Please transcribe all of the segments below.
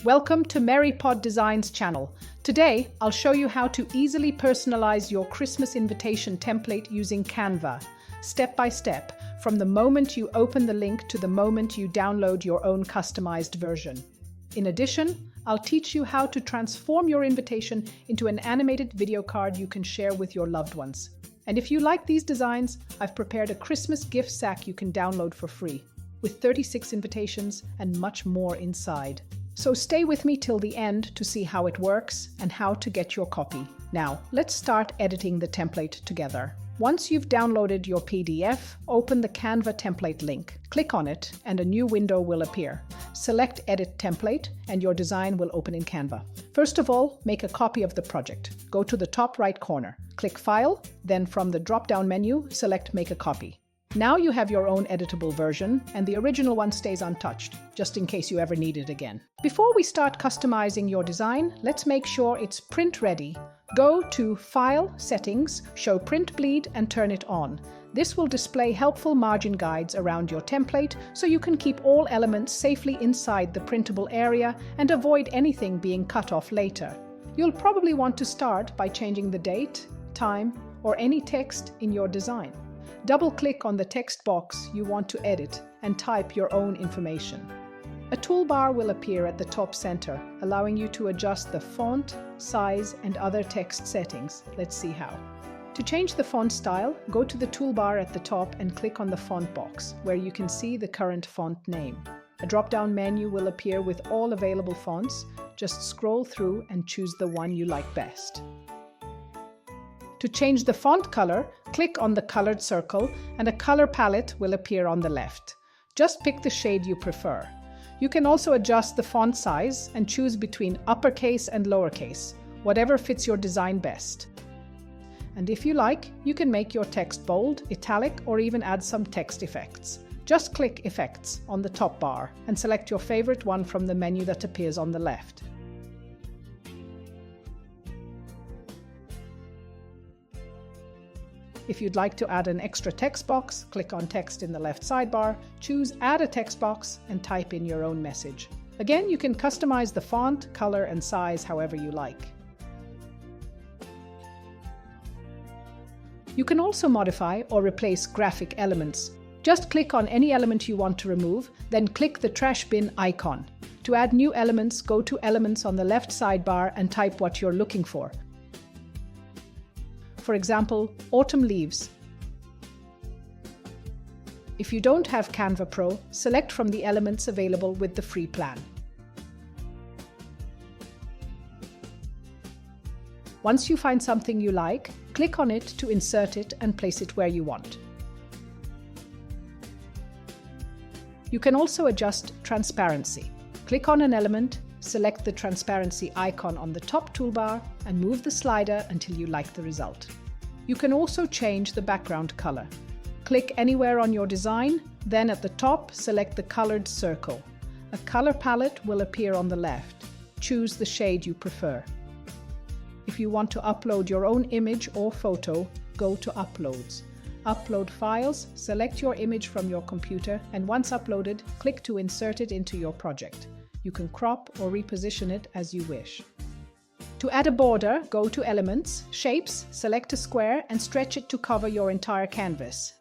Welcome to MerryPOD Designs channel. Today, I'll show you how to easily personalize your Christmas invitation template using Canva, step by step, from the moment you open the link to the moment you download your own customized version. In addition, I'll teach you how to transform your invitation into an animated video card you can share with your loved ones. And if you like these designs, I've prepared a Christmas gift sack you can download for free, with 36 invitations and much more inside. So stay with me till the end to see how it works and how to get your copy. Now, let's start editing the template together. Once you've downloaded your PDF, open the Canva template link. Click on it and a new window will appear. Select Edit Template and your design will open in Canva. First of all, make a copy of the project. Go to the top right corner. Click File, then from the drop-down menu, select Make a Copy. Now you have your own editable version, and the original one stays untouched, just in case you ever need it again. Before we start customizing your design, let's make sure it's print ready. Go to File, Settings, Show Print Bleed, and turn it on. This will display helpful margin guides around your template, so you can keep all elements safely inside the printable area and avoid anything being cut off later. You'll probably want to start by changing the date, time, or any text in your design. Double-click on the text box you want to edit and type your own information. A toolbar will appear at the top center, allowing you to adjust the font, size, and other text settings. Let's see how. To change the font style, go to the toolbar at the top and click on the font box, where you can see the current font name. A drop-down menu will appear with all available fonts. Just scroll through and choose the one you like best. To change the font color, click on the colored circle and a color palette will appear on the left. Just pick the shade you prefer. You can also adjust the font size and choose between uppercase and lowercase, whatever fits your design best. And if you like, you can make your text bold, italic, or even add some text effects. Just click Effects on the top bar and select your favorite one from the menu that appears on the left. If you'd like to add an extra text box, click on Text in the left sidebar, choose Add a text box, and type in your own message. Again, you can customize the font, color, and size however you like. You can also modify or replace graphic elements. Just click on any element you want to remove, then click the trash bin icon. To add new elements, go to Elements on the left sidebar and type what you're looking for. For example, autumn leaves. If you don't have Canva Pro, select from the elements available with the free plan. Once you find something you like, click on it to insert it and place it where you want. You can also adjust transparency. Click on an element, select the transparency icon on the top toolbar and move the slider until you like the result. You can also change the background color. Click anywhere on your design, then at the top select the colored circle. A color palette will appear on the left. Choose the shade you prefer. If you want to upload your own image or photo, go to Uploads. Upload files, select your image from your computer, and once uploaded, click to insert it into your project. You can crop or reposition it as you wish. To add a border, go to Elements, Shapes, select a square and stretch it to cover your entire canvas.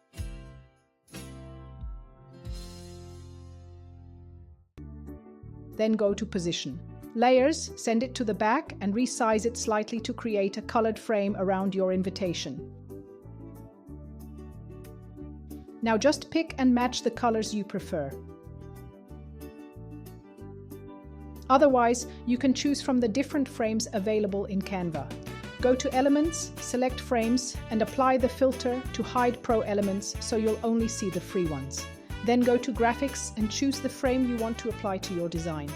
Then go to Position. Layers, send it to the back and resize it slightly to create a colored frame around your invitation. Now just pick and match the colors you prefer. Otherwise, you can choose from the different frames available in Canva. Go to Elements, select Frames, and apply the filter to hide pro elements so you'll only see the free ones. Then go to Graphics and choose the frame you want to apply to your design.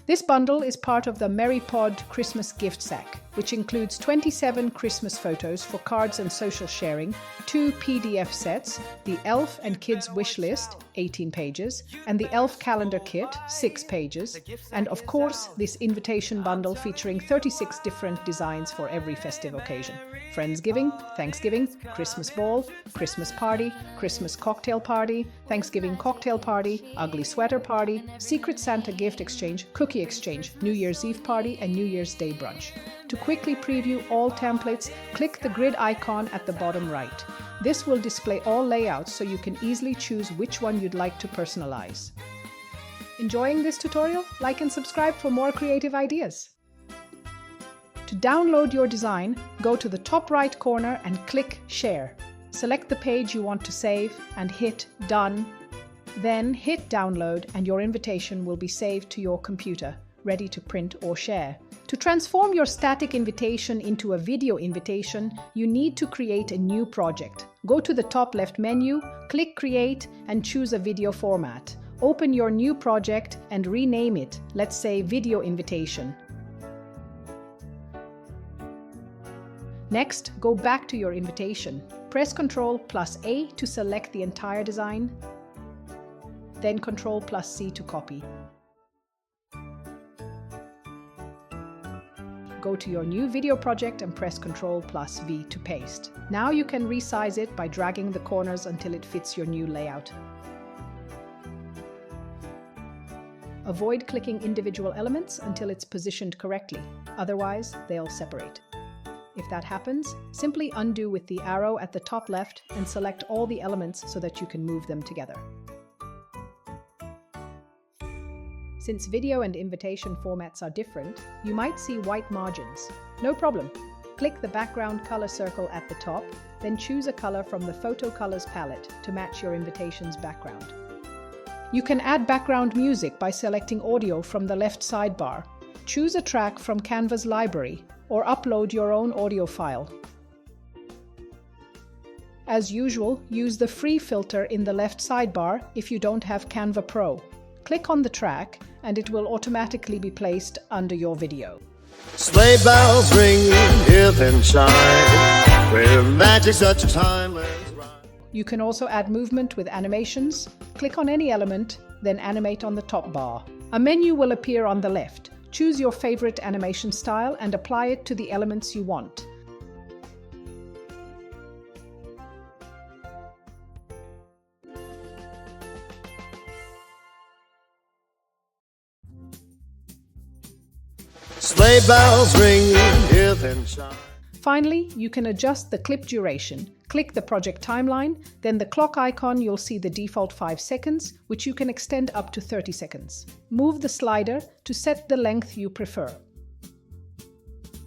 This bundle is part of the MerryPOD Christmas gift sack. which includes 27 Christmas photos for cards and social sharing, 2 PDF sets, the Elf and Kids Wish List, 18 pages, and the Elf Calendar Kit, 6 pages, and of course, this invitation bundle featuring 36 different designs for every festive occasion. Friendsgiving, Thanksgiving, Christmas ball, Christmas party, Christmas cocktail party, Thanksgiving cocktail party, ugly sweater party, Secret Santa gift exchange, cookie exchange, New Year's Eve party, and New Year's Day brunch. To quickly preview all templates, click the grid icon at the bottom right. This will display all layouts so you can easily choose which one you'd like to personalize. Enjoying this tutorial? Like and subscribe for more creative ideas. To download your design, go to the top right corner and click Share. Select the page you want to save and hit Done. Then hit Download and your invitation will be saved to your computer, ready to print or share. To transform your static invitation into a video invitation, you need to create a new project. Go to the top left menu, click Create, and choose a video format. Open your new project and rename it, let's say Video Invitation. Next, go back to your invitation. Press Ctrl+A to select the entire design, then Ctrl+C to copy. Go to your new video project and press Ctrl+V to paste. Now you can resize it by dragging the corners until it fits your new layout. Avoid clicking individual elements until it's positioned correctly, otherwise they'll separate. If that happens, simply undo with the arrow at the top left and select all the elements so that you can move them together. Since video and invitation formats are different, you might see white margins. No problem. Click the background color circle at the top, then choose a color from the Photo Colors palette to match your invitation's background. You can add background music by selecting audio from the left sidebar. Choose a track from Canva's library or upload your own audio file. As usual, use the free filter in the left sidebar if you don't have Canva Pro. Click on the track and it will automatically be placed under your video. Sleigh bells ring, hear them chime, where magic such a timeless rhyme. You can also add movement with animations. Click on any element, then animate on the top bar. A menu will appear on the left. Choose your favorite animation style and apply it to the elements you want. Sleigh bells ring, hear them chime. Finally, you can adjust the clip duration. Click the project timeline, then the clock icon you'll see the default 5 seconds, which you can extend up to 30 seconds. Move the slider to set the length you prefer.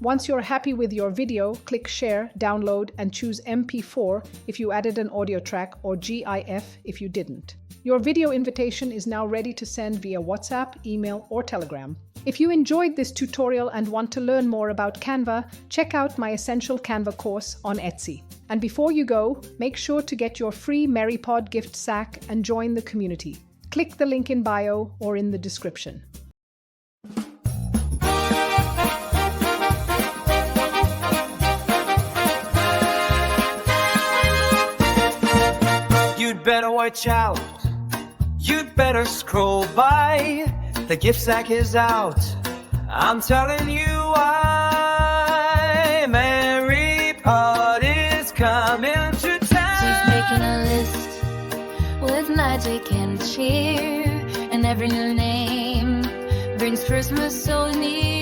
Once you're happy with your video, click Share, Download, and choose MP4 if you added an audio track or GIF if you didn't. Your video invitation is now ready to send via WhatsApp, email, or Telegram. If you enjoyed this tutorial and want to learn more about Canva, check out my Essential Canva course on Etsy. And before you go, make sure to get your free MerryPOD gift sack and join the community. Click the link in bio or in the description. You'd better watch out. You'd better scroll by. The gift sack is out. I'm telling you why. MerryPOD is coming to town. She's making a list with magic and cheer, and every new name brings Christmas so near.